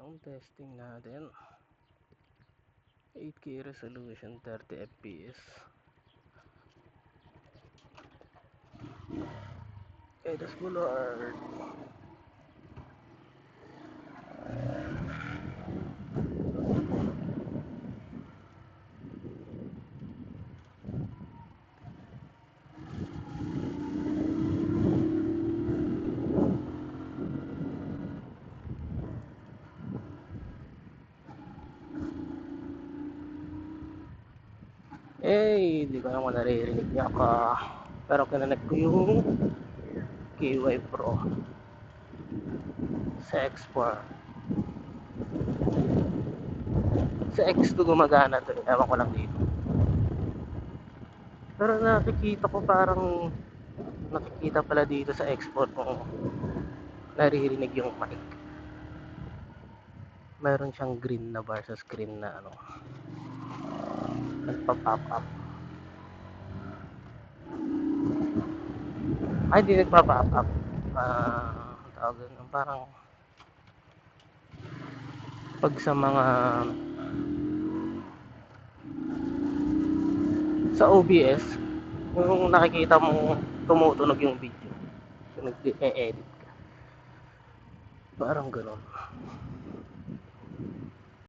Sound testing natin. 8K resolution, 30 fps. Okay, that's Boulevard. Hindi ko naman naririnig niya ka. Pero kinanek ko yung KY Pro sa X4. Sa X2 gumagana to. Ewan ko lang dito. Pero nakikita pala dito sa X4 kung naririnig yung mic. Mayroon siyang green na bar sa screen na nagpa-pop up. Ay, hindi nagpa-pop up. Tawag nun, parang pag sa OBS, yung nakikita mo tumutunog yung video. Yung nag-e-edit ka. Parang ganun.